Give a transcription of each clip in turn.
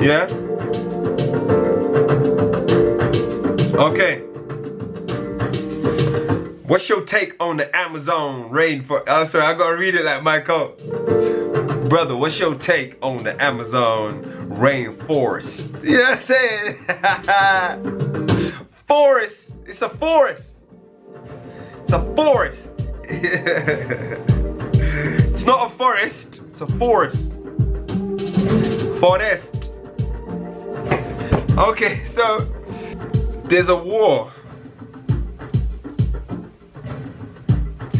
Yeah? Okay. What's your take on the Amazon rainforest? I'm sorry, I gotta read it like Michael. Brother, what's your take on the Amazon rainforest? You know what I'm saying? Forest. It's a forest. It's a forest. It's not a forest. It's a forest. Forest. Okay, so there's a war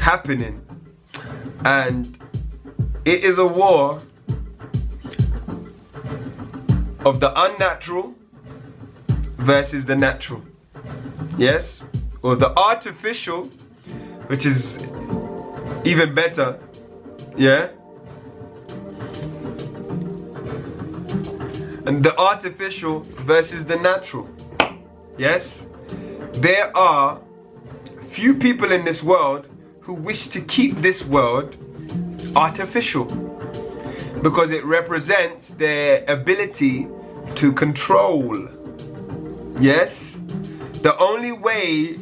happening, and it is a war of the unnatural versus the natural. Yes? Or the artificial, which is even better. Yeah? And the artificial versus the natural. Yes? There are few people in this world who wish to keep this world artificial, because it represents their ability to control. Yes? The only way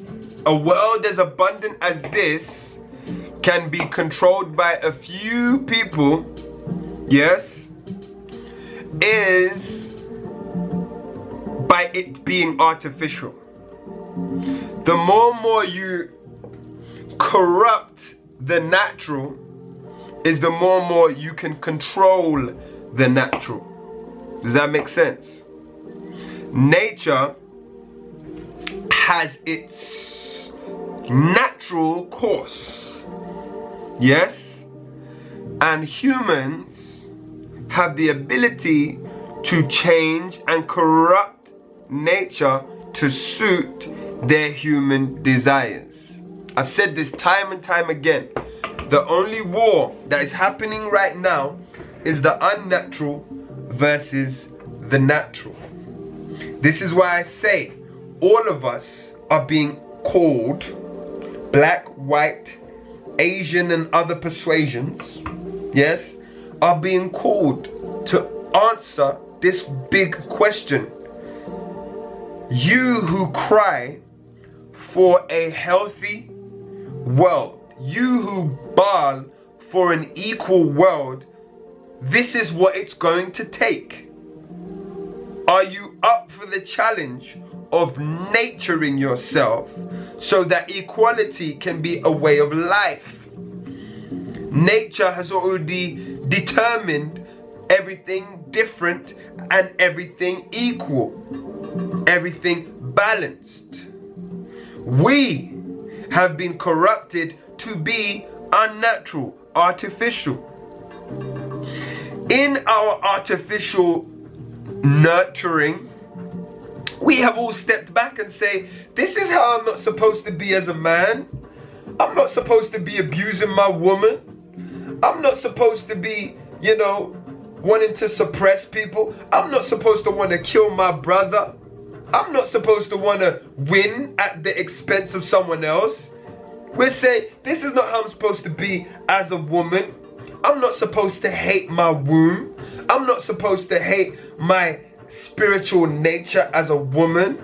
a world as abundant as this can be controlled by a few people, yes, is by it being artificial. The more you corrupt the natural, is the more you can control the natural. Does that make sense? Nature has its natural course. Yes? And humans have the ability to change and corrupt nature to suit their human desires. I've said this time and time again. The only war that is happening right now is the unnatural versus the natural. This is why I say all of us are being called, black, white, Asian and other persuasions, yes, are being called to answer this big question. You who cry for a healthy world, you who bawl for an equal world, this is what it's going to take. Are you up for the challenge of nurturing yourself so that equality can be a way of life? Nature has already determined everything different and everything equal, everything balanced. We have been corrupted to be unnatural, artificial. In our artificial nurturing, we have all stepped back and say, this is how I'm not supposed to be as a man. I'm not supposed to be abusing my woman. I'm not supposed to be, wanting to suppress people. I'm not supposed to want to kill my brother. I'm not supposed to want to win at the expense of someone else. We're saying, this is not how I'm supposed to be as a woman. I'm not supposed to hate my womb. I'm not supposed to hate my spiritual nature as a woman.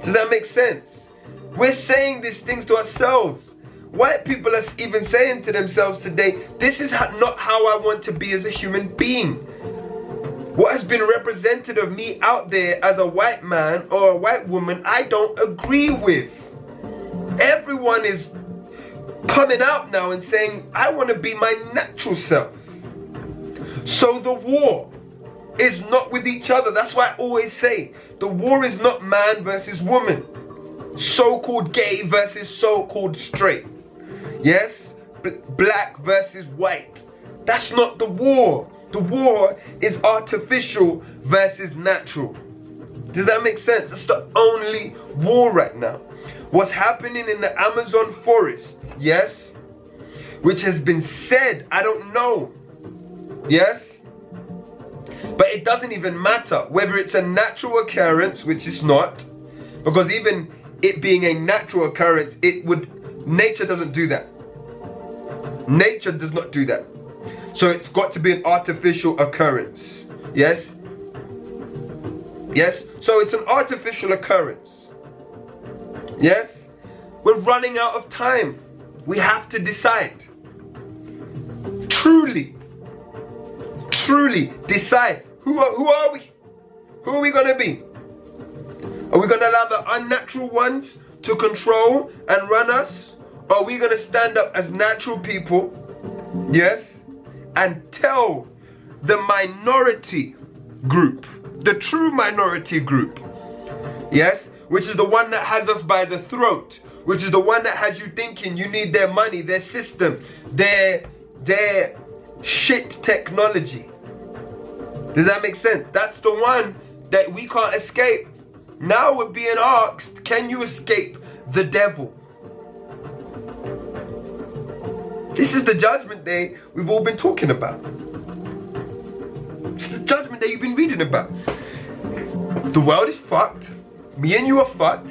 Does that make sense? We're saying these things to ourselves. White people are even saying to themselves today, this is not how I want to be as a human being. What has been represented of me out there as a white man or a white woman, I don't agree with. Everyone is coming out now and saying, I want to be my natural self. So the war is not with each other. That's why I always say, the war is not man versus woman. So-called gay versus so-called straight. Yes? Black versus white. That's not the war. The war is artificial versus natural. Does that make sense? That's the only war right now. What's happening in the Amazon forest, yes, which has been said, I don't know, yes, but it doesn't even matter whether it's a natural occurrence, which it's not, because even it being a natural occurrence, nature doesn't do that. Nature does not do that. So it's got to be an artificial occurrence, yes? Yes? So it's an artificial occurrence. Yes? We're running out of time. We have to decide. Truly decide. Who are we? Who are we going to be? Are we going to allow the unnatural ones to control and run us? Or are we going to stand up as natural people, yes, and tell the minority group, the true minority group, yes, which is the one that has us by the throat, which is the one that has you thinking you need their money, their system, their shit technology. Does that make sense? That's the one that we can't escape. Now we're being asked, can you escape the devil? This is the judgment day we've all been talking about. It's the judgment day you've been reading about. The world is fucked. Me and you are fucked.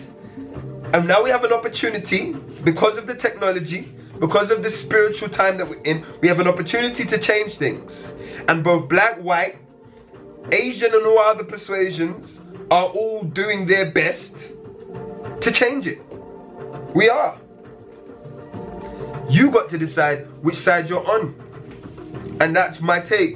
And now we have an opportunity, because of the technology, because of the spiritual time that we're in, we have an opportunity to change things. And both black, white, Asian and all other persuasions are all doing their best to change it. We are. You got to decide which side you're on. And that's my take.